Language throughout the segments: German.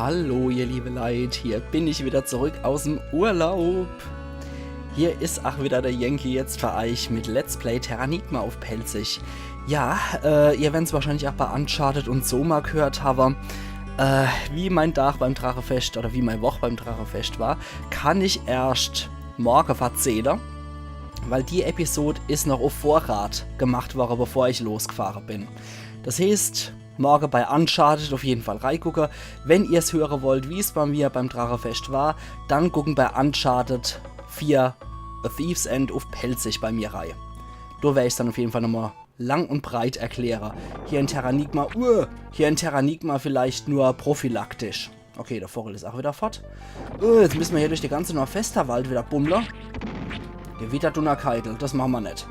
Hallo ihr liebe Leid, hier bin ich wieder zurück aus dem Urlaub. Hier ist auch wieder der Yankee jetzt für euch mit Let's Play Terranigma auf Pelzig. Ja, ihr werdet es wahrscheinlich auch bei Uncharted und so mal gehört haben. Wie mein Tag beim Drachenfest oder wie meine Woche beim Drachenfest war, kann ich erst morgen erzählen, weil die Episode ist noch auf Vorrat gemacht worden, bevor ich losgefahren bin. Das heißt, morgen bei Uncharted auf jeden Fall reingucken. Wenn ihr es hören wollt, wie es bei mir beim Drachenfest war, dann gucken bei Uncharted 4 A Thief's End auf Pelzig bei mir rein. Da werde ich es dann auf jeden Fall nochmal lang und breit erklären. Hier in Terranigma, vielleicht nur prophylaktisch. Okay, der Vogel ist auch wieder fort. Jetzt müssen wir hier durch die ganze Nordwesterwald wieder bummeln. Gewittert und Keitel, das machen wir nicht.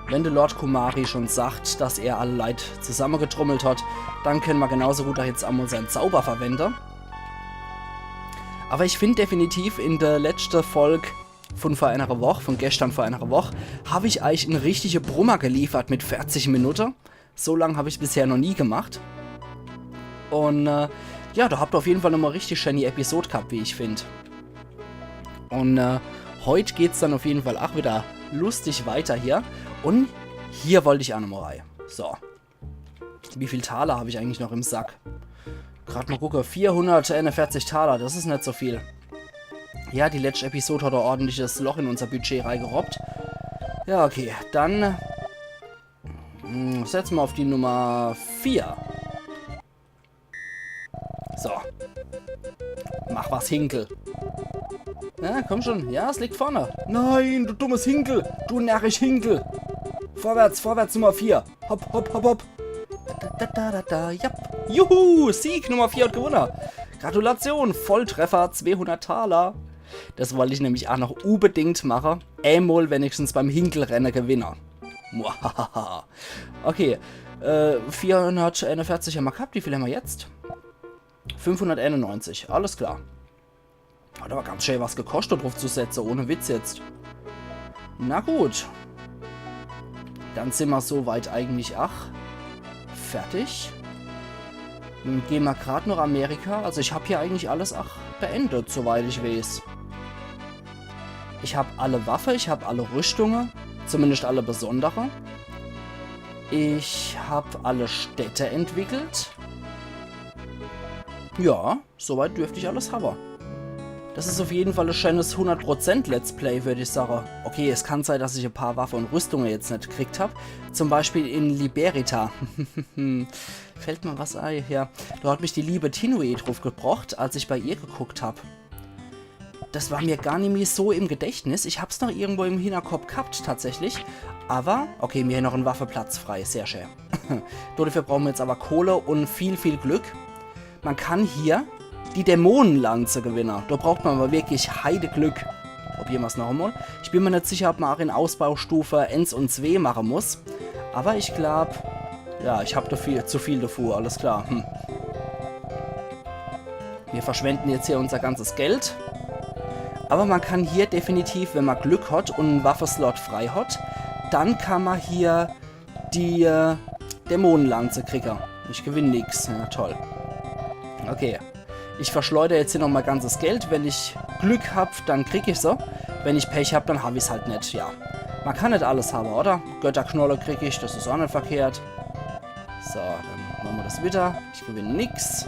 Wenn der Lord Kumari schon sagt, dass er alle Leid zusammengetrommelt hat, dann können wir genauso gut auch jetzt einmal seinen Zauber verwenden. Aber ich finde definitiv in der letzten Folge von gestern vor einer Woche, habe ich euch einen richtigen Brummer geliefert mit 40 Minuten. So lange habe ich bisher noch nie gemacht. Und ja, da habt ihr auf jeden Fall nochmal richtig schöne Episode gehabt, wie ich finde. Und heute geht es dann auf jeden Fall auch wieder lustig weiter hier. Und hier wollte ich auch nochmal rein. So. Wie viel Taler habe ich eigentlich noch im Sack? Gerade mal gucken. 441 Taler, das ist nicht so viel. Ja, die letzte Episode hat ein ordentliches Loch in unser Budget reingerobbt. Ja, okay. Dann setzen wir auf die Nummer 4. So. Mach was, Hinkel. Ja, komm schon. Ja, es liegt vorne. Nein, du dummes Hinkel. Du närrisch Hinkel. Vorwärts, vorwärts, Nummer 4. Hopp, hopp, hopp, hopp. Ja. Juhu, Sieg, Nummer 4 hat gewonnen. Gratulation, Volltreffer, 200 Taler. Das wollte ich nämlich auch noch unbedingt machen. Einmal wenigstens beim Hinkelrennen gewinnen. Okay, 441 haben wir gehabt. Wie viel haben wir jetzt? 591, alles klar. Hat aber ganz schön was gekostet, drauf zu setzen, ohne Witz jetzt. Na gut. Dann sind wir soweit eigentlich fertig. Dann gehen wir gerade noch Amerika. Also ich habe hier eigentlich alles beendet, soweit ich weiß. Ich habe alle Waffen, ich habe alle Rüstungen, zumindest alle besondere. Ich habe alle Städte entwickelt. Ja, soweit dürfte ich alles haben. Das ist auf jeden Fall ein schönes 100% Let's Play, würde ich sagen. Okay, es kann sein, dass ich ein paar Waffen und Rüstungen jetzt nicht gekriegt habe. Zum Beispiel in Liberita. Fällt mir was ein, ja. Da hat mich die liebe Tinui drauf gebracht, als ich bei ihr geguckt habe. Das war mir gar nicht mehr so im Gedächtnis. Ich habe es noch irgendwo im Hinterkopf gehabt, tatsächlich. Aber, okay, mir hier noch ein Waffenplatz frei. Sehr schön. Dafür brauchen wir jetzt aber Kohle und viel, viel Glück. Man kann hier die Dämonenlanze gewinnen. Da braucht man aber wirklich Heideglück. Probieren wir es noch einmal. Ich bin mir nicht sicher, ob man auch in Ausbaustufe 1 und 2 machen muss. Aber ich glaube, ja, ich habe zu viel davor. Alles klar. Wir verschwenden jetzt hier unser ganzes Geld. Aber man kann hier definitiv, wenn man Glück hat und einen Waffenslot frei hat, dann kann man hier die Dämonenlanze kriegen. Ich gewinne nichts. Ja, toll. Okay. Ich verschleudere jetzt hier noch mein ganzes Geld. Wenn ich Glück habe, dann kriege ich sie. Wenn ich Pech habe, dann habe ich es halt nicht. Ja. Man kann nicht alles haben, oder? Götterknolle kriege ich, das ist auch nicht verkehrt. So, dann machen wir das wieder. Ich gewinne nichts.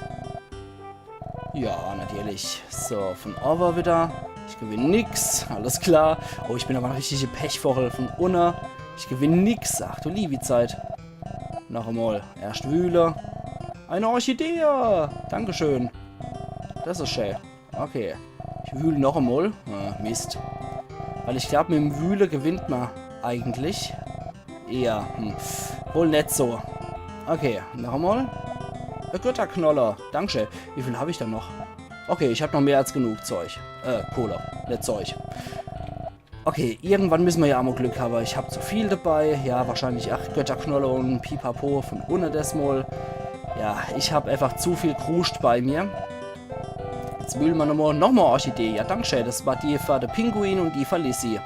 Ja, natürlich. So, von Over wieder. Ich gewinne nichts. Alles klar. Oh, ich bin aber ein richtiger Pechvogel von unten. Ich gewinne nichts. Ach du liebe Zeit. Noch einmal. Erst Wühle. Eine Orchidee. Dankeschön. Das ist schön. Okay. Ich wühle noch einmal. Mist. Weil ich glaube, mit dem Wühle gewinnt man eigentlich. Eher. Wohl nicht so. Okay. Noch einmal. Götterknoller. Dankeschön. Wie viel habe ich dann noch? Okay, ich habe noch mehr als genug Zeug. Kohle. Nicht Zeug. Okay, irgendwann müssen wir ja auch mal Glück haben. Ich habe zu viel dabei. Ja, wahrscheinlich 8 Götterknolle und Pipapo von ohne das mal. Ja, ich habe einfach zu viel Kruscht bei mir. Jetzt wühlen wir nochmal Orchidee. Ja, dankeschön. Das war die für den Pinguin und die für Lissy.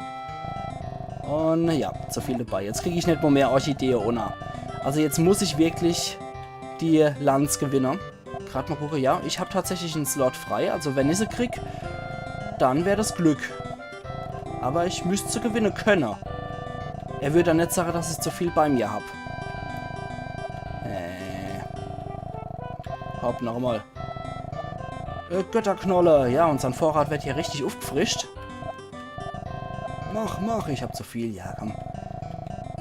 Und ja, zu viel dabei. Jetzt kriege ich nicht mehr Orchidee ohne. Also jetzt muss ich wirklich die Lanz gewinnen. gerade mal gucken. Ja, ich habe tatsächlich einen Slot frei. Also wenn ich sie krieg, dann wäre das Glück. Aber ich müsste sie gewinnen können. Er würde dann nicht sagen, dass ich zu viel bei mir habe. Hopp, noch einmal. Götterknolle. Ja, und sein Vorrat wird hier richtig aufgefrischt. Mach. Ich habe zu viel. Ja, komm.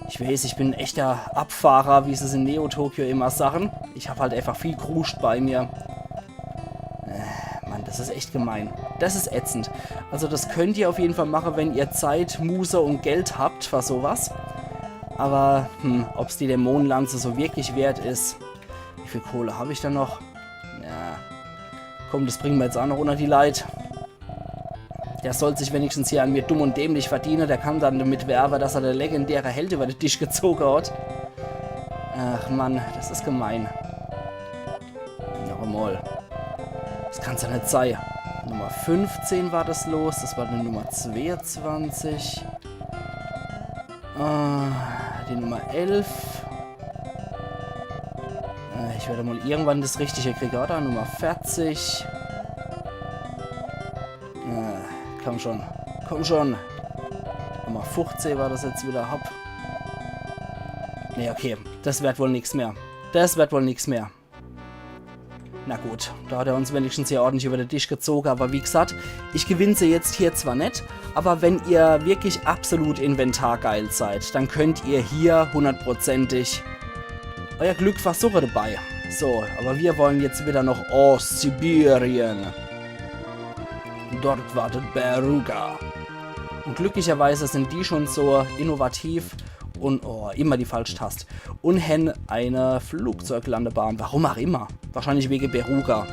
Ich weiß, ich bin ein echter Abfahrer, wie sie es in Neo-Tokyo immer sagen. Ich habe halt einfach viel Kruscht bei mir. Mann, das ist echt gemein. Das ist ätzend. Also das könnt ihr auf jeden Fall machen, wenn ihr Zeit, Muße und Geld habt für sowas. Aber, ob es die Dämonenlanze so wirklich wert ist. Wie viel Kohle habe ich da noch? Ja. Komm, das bringen wir jetzt auch noch unter die Leid. Der soll sich wenigstens hier an mir dumm und dämlich verdienen. Der kann dann damit werben, dass er der legendäre Held über den Tisch gezogen hat. Ach Mann, das ist gemein. Noch einmal. Das kann es ja nicht sein. Nummer 15 war das los. Das war die Nummer 22. Die Nummer 11. Ich werde mal irgendwann das Richtige kriegen, oder? Nummer 40. Komm schon. Komm schon. Nummer 15 war das jetzt wieder. Hopp. Nee, okay. Das wird wohl nichts mehr. Das wird wohl nichts mehr. Na gut, da hat er uns wenigstens hier ordentlich über den Tisch gezogen. Aber wie gesagt, ich gewinne sie jetzt hier zwar nicht, aber wenn ihr wirklich absolut inventargeil seid, dann könnt ihr hier hundertprozentig euer Glück versuchen dabei. So, aber wir wollen jetzt wieder noch Ostsibirien. Dort wartet Beruga. Und glücklicherweise sind die schon so innovativ und immer die Falschtaste. Und haben eine Flugzeuglandebahn. Warum auch immer. Wahrscheinlich wegen Beruga.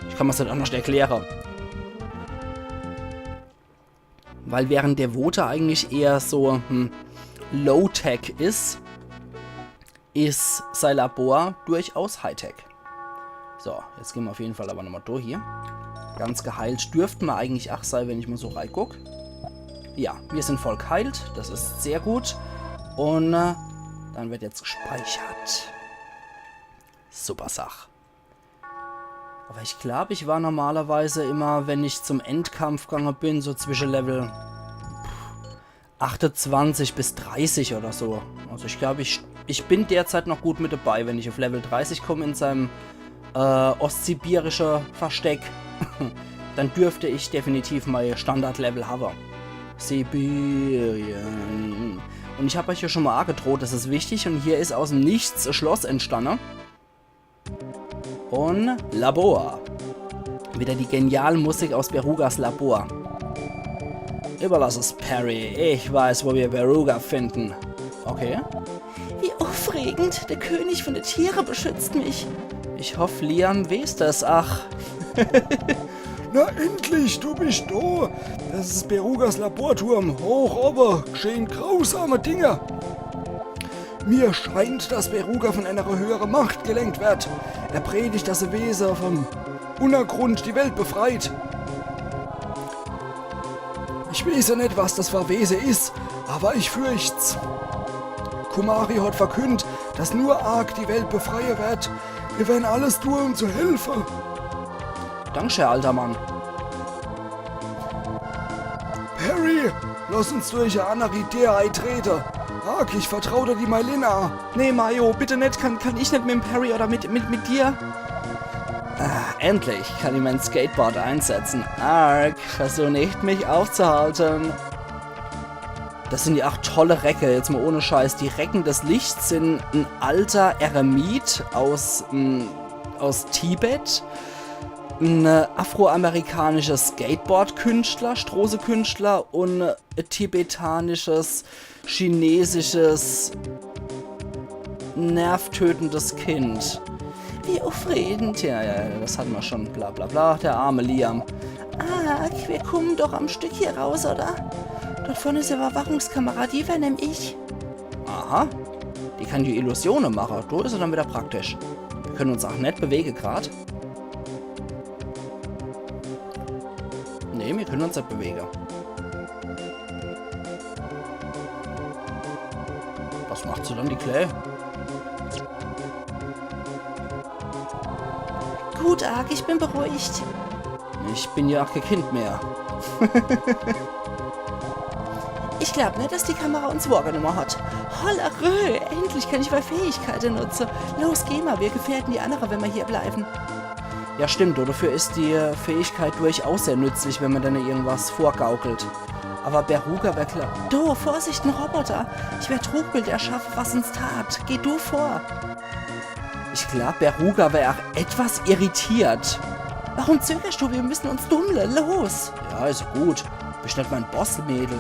Ich kann mir das nicht anders erklären. Weil während der Vote eigentlich eher so Low-Tech ist sein Labor durchaus High-Tech. So, jetzt gehen wir auf jeden Fall aber nochmal durch hier. Ganz geheilt dürften wir eigentlich auch sein, wenn ich mal so reingucke. Ja, wir sind voll geheilt. Das ist sehr gut. Und dann wird jetzt gespeichert. Super Sache. Aber ich glaube, ich war normalerweise immer, wenn ich zum Endkampf gegangen bin, so zwischen Level 28 bis 30 oder so. Also ich glaube, ich bin derzeit noch gut mit dabei, wenn ich auf Level 30 komme in seinem ostsibirische Versteck. Dann dürfte ich definitiv mein Standard-Level haben. Sibirien. Und ich habe euch ja schon mal angedroht, das ist wichtig. Und hier ist aus dem Nichts ein Schloss entstanden. Und Labor. Wieder die geniale Musik aus Berugas Labor. Überlass es Perry. Ich weiß, wo wir Beruga finden. Okay. Wie aufregend. Der König von den Tieren beschützt mich. Ich hoffe, Liam weiß das. Ach. Na endlich, du bist da. Das ist Berugas Laborturm. Hoch ober geschehen grausame Dinge. Mir scheint, dass Beruga von einer höheren Macht gelenkt wird. Er predigt, dass er Wesen vom Untergrund die Welt befreit. Ich weiß ja nicht, was das für Wesen ist, aber ich fürcht's. Kumari hat verkündet, dass nur Ark die Welt befreien wird. Wir werden alles tun, um zu helfen. Dankeschön, alter Mann. Perry, lass uns durch eine andere Idee eintreten. Ark, ich vertraue dir die Mailina. Nee, Mario, bitte nicht. Kann ich nicht mit dem Perry oder mit dir? Endlich kann ich mein Skateboard einsetzen. Ark, versuch nicht, mich aufzuhalten. Das sind ja auch tolle Recke, jetzt mal ohne Scheiß. Die Recken des Lichts sind ein alter Eremit aus Tibet. Ein afroamerikanischer Skateboard-Künstler, Strose-Künstler und ein tibetanisches, chinesisches, nervtötendes Kind. Wie aufregend. Ja, das hatten wir schon. Bla bla bla. Der arme Liam. Wir kommen doch am Stück hier raus, oder? Dort vorne ist die Überwachungskamera, die vernehm ich. Aha. Die kann die Illusionen machen. Da ist er dann wieder praktisch. Wir können uns auch nicht bewegen gerade. Nee, wir können uns nicht bewegen. Was macht sie dann, die Clay? gut, Ark, ich bin beruhigt. Ich bin ja auch kein Kind mehr. Ich glaube nicht, dass die Kamera uns wahrgenommen hat. Hollerö, endlich kann ich meine Fähigkeiten nutzen. Los, geh mal, wir gefährden die anderen, wenn wir hier bleiben. Ja, stimmt. Dafür ist die Fähigkeit durchaus sehr nützlich, wenn man dann irgendwas vorgaukelt. Aber Beruga wäre klar. Du, Vorsicht, ein Roboter. Ich werde Trugbild erschaffen, was uns tat. Geh du vor. Ich glaube, Beruga wäre auch etwas irritiert. Warum zögerst du? Wir müssen uns dummeln. Los. Ja, ist gut. Bist nicht mein Bossmädel.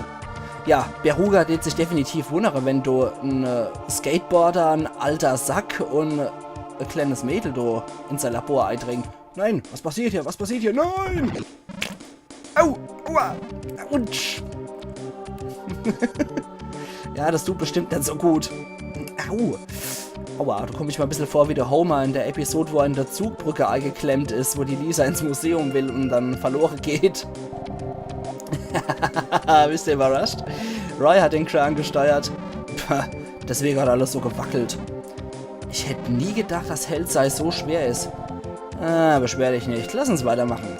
Ja, Beruga wird sich definitiv wundern, wenn du ein Skateboarder, ein alter Sack und ein kleines Mädel da in sein Labor eindringt. Nein, was passiert hier? Was passiert hier? Nein! Au! Aua! Autsch! Ja, das tut bestimmt nicht so gut. Au! Aua, da komme ich mal ein bisschen vor wie der Homer in der Episode, wo er in der Zugbrücke eingeklemmt ist, wo die Lisa ins Museum will und dann verloren geht. Bist du überrascht? Roy hat den Kran gesteuert. Deswegen hat alles so gewackelt. Ich hätte nie gedacht, dass Hellsei so schwer ist. Beschwer dich nicht. Lass uns weitermachen.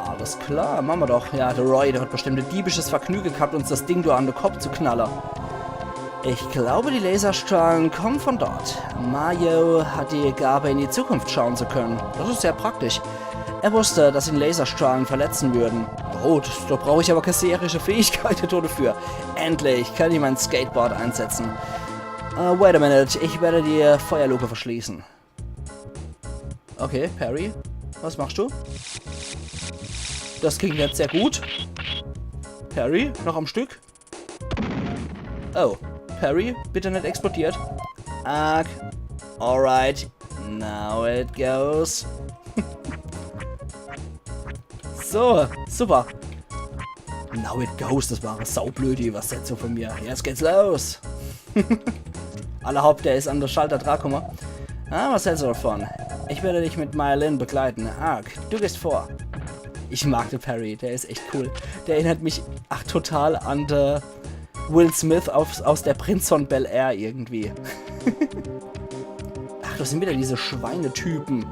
Alles klar, machen wir doch. Ja, der Roy, der hat bestimmt ein diebisches Vergnügen gehabt, uns das Ding da an den Kopf zu knallen. Ich glaube, die Laserstrahlen kommen von dort. Mario hat die Gabe, in die Zukunft schauen zu können. Das ist sehr praktisch. Er wusste, dass ihn Laserstrahlen verletzen würden. Oh, da brauche ich aber keine seherische Fähigkeit dafür. Endlich kann ich mein Skateboard einsetzen. Wait a minute, ich werde die Feuerluke verschließen. Okay, Perry, was machst du? Das ging jetzt sehr gut. Perry, noch am Stück? Oh, Perry, bitte nicht explodiert. Arg. Alright, now it goes. So, super. Now it goes, das war eine saublöde Übersetzung von mir. Jetzt geht's los. Alle Haupt, der ist an der Schalter dran, guck mal. Was hältst du davon? Ich werde dich mit Myelin begleiten. Ark, du gehst vor. Ich mag den Perry, der ist echt cool. Der erinnert mich total an der Will Smith aus der Prinz von Bel-Air irgendwie. Das sind wieder diese Schweinetypen.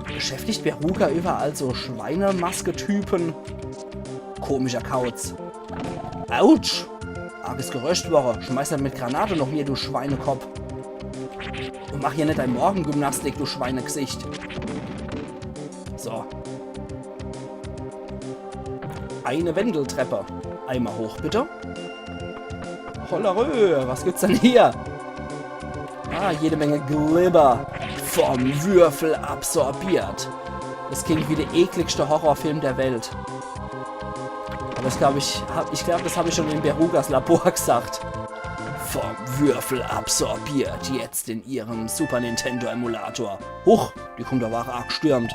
Beschäftigt Beruga überall so Schweinemaske-Typen? Komischer Kauz. Autsch! Arges Geröscht war. Schmeiß dann mit Granate noch mir, du Schweinekopf. Und mach hier nicht dein Morgengymnastik, du Schweinegesicht. So. Eine Wendeltreppe. Einmal hoch, bitte. Hollerö, was gibt's denn hier? Jede Menge Glibber. Vom Würfel absorbiert. Das klingt wie der ekligste Horrorfilm der Welt. Aber das glaube ich glaube, das habe ich schon in Berugas Labor gesagt. Vom Würfel absorbiert, jetzt in ihrem Super Nintendo Emulator. Huch, die kommt aber arg stürmt.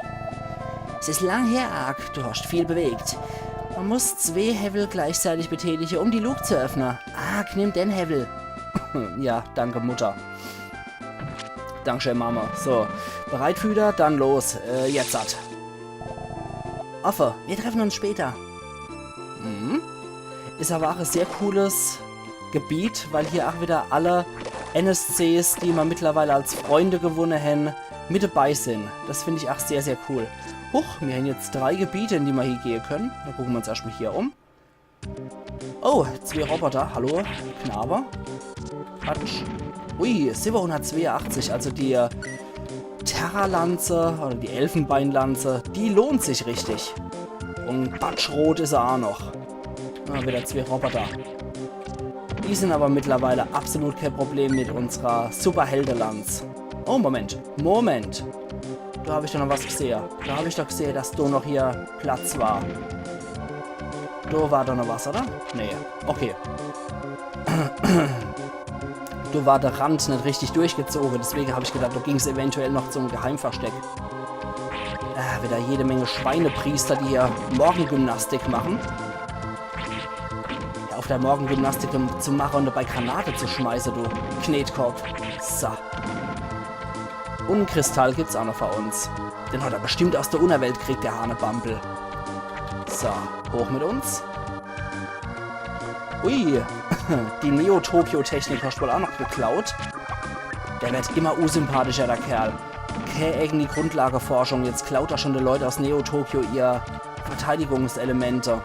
Es ist lang her, Ark. Du hast viel bewegt. Man muss 2 Hevel gleichzeitig betätigen, um die Luke zu öffnen. Ark, nimm den Hevel. Ja, danke, Mutter. Dankeschön, Mama. So, bereit, Füder? Dann los. Jetzt hat. Offe, wir treffen uns später. Ist aber auch ein sehr cooles Gebiet, weil hier auch wieder alle NSCs, die man mittlerweile als Freunde gewonnen haben, mit dabei sind. Das finde ich auch sehr, sehr cool. Huch, wir haben jetzt 3 Gebiete, in die wir hier gehen können. Da gucken wir uns erstmal hier um. Oh, 2 Roboter. Hallo, Knaber. Quatsch. Ui, 782, also die Terra-Lanze oder die Elfenbeinlanze, die lohnt sich richtig. Und Batschrot ist er auch noch. Wieder 2 Roboter. Die sind aber mittlerweile absolut kein Problem mit unserer Superheldelanz. Oh, Moment. Da habe ich doch noch was gesehen. Da habe ich doch gesehen, dass da noch hier Platz war. Da war doch noch was, oder? Nee. Okay. Da war der Rand nicht richtig durchgezogen, deswegen habe ich gedacht, da ging es eventuell noch zum Geheimversteck. Wieder jede Menge Schweinepriester, die hier Morgengymnastik machen. Ja, auf der Morgengymnastik zu machen und dabei Granate zu schmeißen, du Knetkopf. So. Und einen Kristall gibt's auch noch für uns. Den hat er bestimmt aus der Unterwelt gekriegt, der Hanebampel. So, hoch mit uns. Ui, die Neo-Tokyo-Technik hast du wohl auch noch geklaut. Der wird immer unsympathischer, der Kerl. keine irgendwie Grundlageforschung. Jetzt klaut da schon die Leute aus Neo-Tokyo ihr Verteidigungselemente.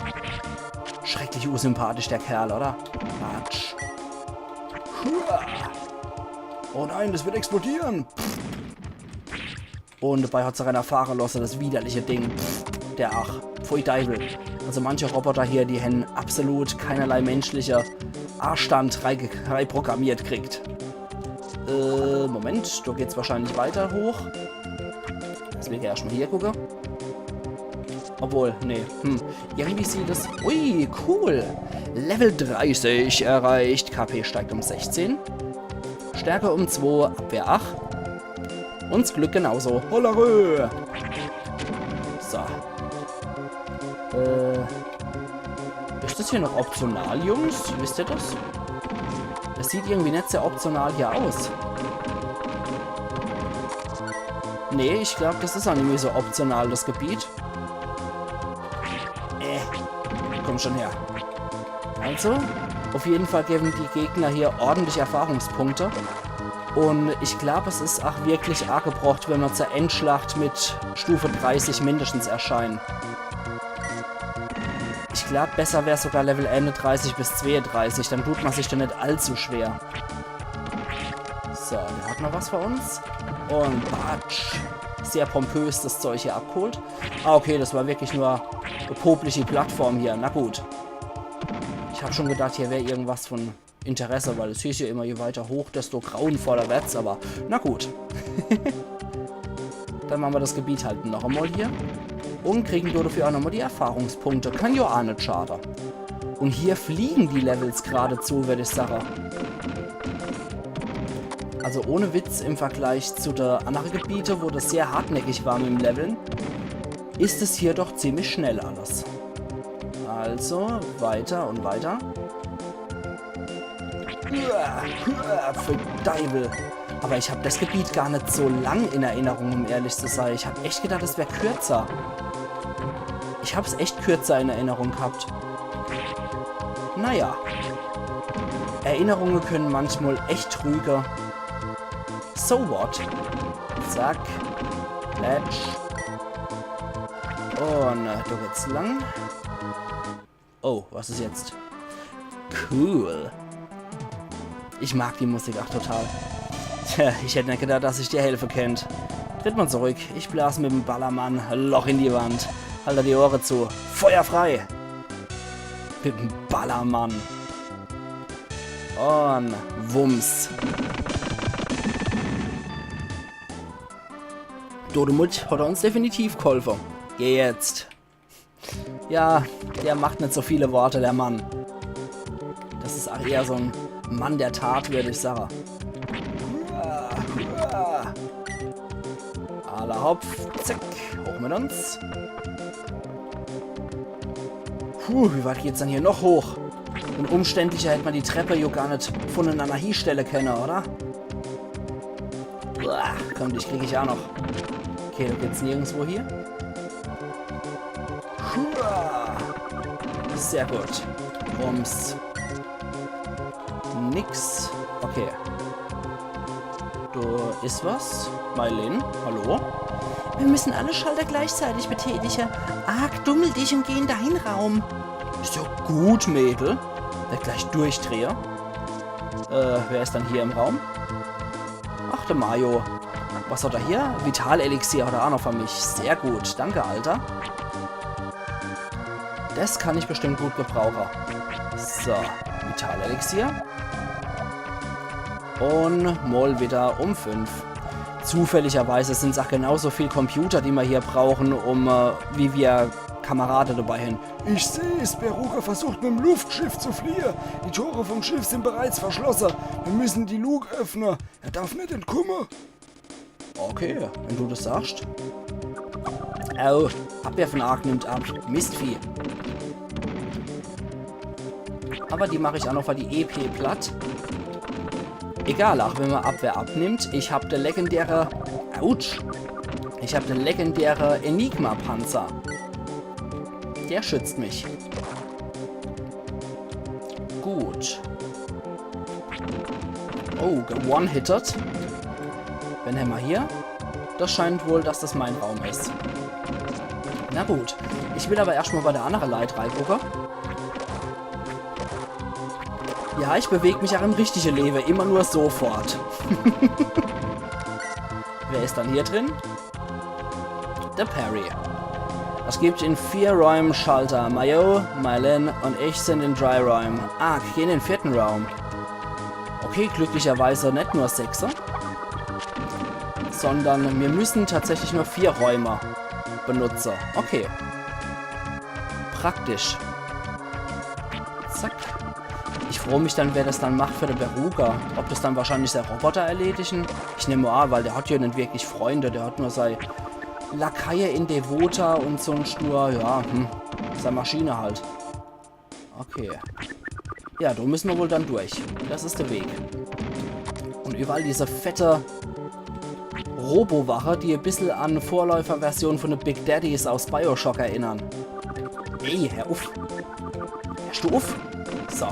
Schrecklich unsympathisch, der Kerl, oder? Quatsch. Oh nein, das wird explodieren. Und dabei hat sich einer fahren lassen, das widerliche Ding. Der Ach. Pfui Teufel. Also manche Roboter hier, die haben absolut keinerlei menschlicher Arschstand reinprogrammiert kriegt. Moment, da geht's wahrscheinlich weiter hoch. Deswegen erstmal hier gucken. Obwohl, nee. Irgendwie sieht es... Ui, cool. Level 30 erreicht. KP steigt um 16. Stärke um 2, Abwehr 8. Und das Glück genauso. Hollerö! So. Ist das hier noch optional, Jungs? Wisst ihr das? Das sieht irgendwie nicht sehr optional hier aus. Nee, ich glaube, das ist auch nicht mehr so optional, das Gebiet. Komm schon her. Also, auf jeden Fall geben die Gegner hier ordentlich Erfahrungspunkte. Und ich glaube, es ist auch wirklich arg gebraucht, wenn wir zur Endschlacht mit Stufe 30 mindestens erscheinen. Ich glaube, besser wäre sogar Level Ende 30 bis 32, dann tut man sich dann nicht allzu schwer. So, der hat noch was für uns. Und batsch. Sehr pompös das Zeug hier abgeholt. Ah, okay, das war wirklich nur eine popliche Plattform hier. Na gut. Ich habe schon gedacht, hier wäre irgendwas von Interesse, weil es hieß ja immer, je weiter hoch, desto grauenvoller wird's, aber na gut. Dann machen wir das Gebiet halt noch einmal hier. Und kriegen dafür auch nochmal die Erfahrungspunkte. Kann ja auch nicht schaden. Und hier fliegen die Levels geradezu, würde ich sagen. Also ohne Witz im Vergleich zu den anderen Gebieten, wo das sehr hartnäckig war mit dem Leveln, ist es hier doch ziemlich schnell alles. Also weiter und weiter. Für Deibel. Aber ich habe das Gebiet gar nicht so lang in Erinnerung, um ehrlich zu sein. Ich habe echt gedacht, es wäre kürzer. Ich habe es echt kürzer in Erinnerung gehabt. Naja. Erinnerungen können manchmal echt trüge. So what? Zack. Plätsch. Und da geht's lang. Oh, was ist jetzt? Cool. Ich mag die Musik auch total. Tja, ich hätte nicht gedacht, dass ich dir helfen könnte. Tritt mal zurück. Ich blase mit dem Ballermann Loch in die Wand. Halte die Ohren zu. Feuer frei! Mit dem Ballermann. Und Wumms. Dodemut hat uns definitiv geholfen. Geh jetzt. Ja, der macht nicht so viele Worte, der Mann. Das ist auch eher so ein Mann der Tat, würde ich sagen. Aller Hopf, zack, hoch mit uns. Puh, wie weit geht's dann hier noch hoch? Und umständlicher hätte man die Treppe ja gar nicht voneinander hinstellen können, oder? Uah, komm, dich kriege ich auch noch. Okay, da geht's nirgendwo hier. Sehr gut. Rums. Nix. Okay. Da ist was. Mailin, hallo? Wir müssen alle Schalter gleichzeitig betätigen. Arg, dummel dich und geh in deinen Raum. Ist ja gut, Mädel. Der gleich durchdrehe. Wer ist dann hier im Raum? Ach, der Mario. Was hat er hier? Vitalelixier hat er auch noch für mich. Sehr gut. Danke, Alter. Das kann ich bestimmt gut gebrauchen. So, Vitalelixier. Und mal wieder um 5. Zufälligerweise sind es auch genauso viele Computer, die wir hier brauchen, wie wir Kameraden dabei hin. Ich sehe es, Beruga versucht mit dem Luftschiff zu fliehen. Die Tore vom Schiff sind bereits verschlossen. Wir müssen die Luke öffnen. Er darf nicht entkommen. Okay, wenn du das sagst. Oh, Abwehr von Ark nimmt ab. Mistvieh. Aber die mache ich auch noch für die EP platt. Egal, auch wenn man Abwehr abnimmt. Ich habe der legendäre... Autsch! Ich habe den legendäre Enigma-Panzer. Der schützt mich. Gut. Oh, one-hitted. Wen haben wir hier? das scheint wohl, dass das mein Raum ist. Na gut. Ich will aber erstmal bei der anderen Leiter reingucken. Ja, ich bewege mich auch im richtigen Leben. Immer nur sofort. Wer ist dann hier drin? Der Perry. Es gibt in 4 Räumen Schalter. Mayo, Mylin und ich sind in 3 Räumen. Ah, gehen in den 4. Raum. Okay, glücklicherweise nicht nur 6er. Sondern wir müssen tatsächlich nur 4 Räume benutzen. Okay. Praktisch. Zack. Ich freue mich dann, wer das dann macht für den Beruga. Ob das dann wahrscheinlich der Roboter erledigen? Ich nehme an, weil der hat ja nicht wirklich Freunde. Der hat nur seine Lakaie in Devota und sonst nur, ja, seine Maschine halt. Okay. Ja, da müssen wir wohl dann durch. Das ist der Weg. Und überall diese fette Robowache, die ein bisschen an Vorläuferversionen von den Big Daddies aus Bioshock erinnern. Ey, hör auf. Hörst du auf? So.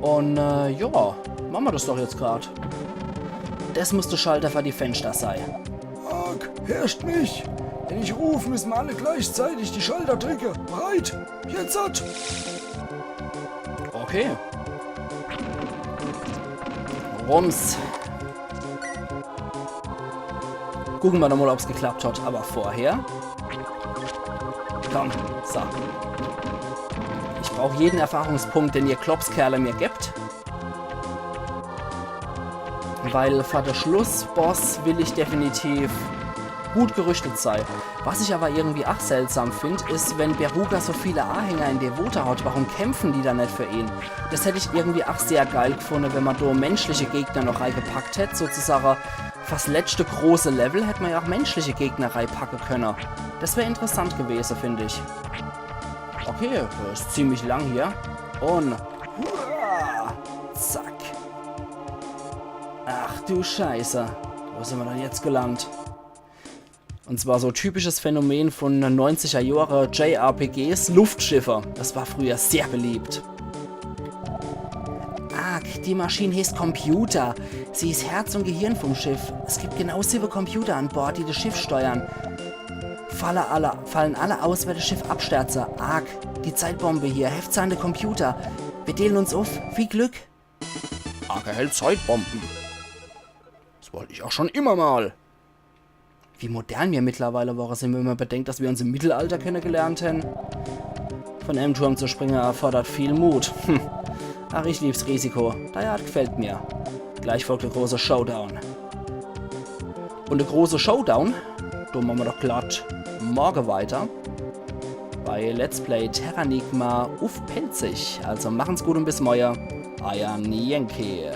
Und, ja, machen wir das doch jetzt gerade. Das muss der Schalter für die Fenster sein. Arg, herrscht mich. Wenn ich rufe, müssen wir alle gleichzeitig die Schalter drücken. Bereit? Jetzt hat. Okay. Rums. Gucken wir doch mal, ob es geklappt hat. Aber vorher... Komm, so. Ich brauche jeden Erfahrungspunkt, den ihr Klopskerle mir gibt. Weil für den Schlussboss will ich definitiv gut gerüstet sein. Was ich aber irgendwie auch seltsam finde, ist, wenn Beruga so viele Anhänger in Devota hat, warum kämpfen die dann nicht für ihn? Das hätte ich irgendwie auch sehr geil gefunden, wenn man da menschliche Gegner noch reingepackt hätte. Sozusagen fast letzte große Level hätte man ja auch menschliche Gegner reinpacken können. Das wäre interessant gewesen, finde ich. Okay, das ist ziemlich lang hier. Und... Hurra, zack. Ach du Scheiße. Wo sind wir denn jetzt gelandet? Und zwar so typisches Phänomen von 90er Jahre JRPGs, Luftschiffe. Das war früher sehr beliebt. Ah, die Maschine heißt Computer. Sie ist Herz und Gehirn vom Schiff. Es gibt genau 7 Computer an Bord, die das Schiff steuern. Fallen alle aus, wenn das Schiff abstürzt. Arg, die Zeitbombe hier, heftzahende Computer. Wir dehnen uns auf. Viel Glück. Arg erhält Zeitbomben. Das wollte ich auch schon immer mal. Wie modern wir mittlerweile waren, sind, wenn man bedenkt, dass wir uns im Mittelalter kennengelernt haben. Von einem Turm zu springen erfordert viel Mut. Ach, ich lieb's Risiko. Daher gefällt mir. Gleich folgt der große Showdown. Und der große Showdown, da machen wir doch glatt morgen weiter. Bei Let's Play Terranigma auf Pelzig. Also machen's gut und bis morgen. Euer Yankee.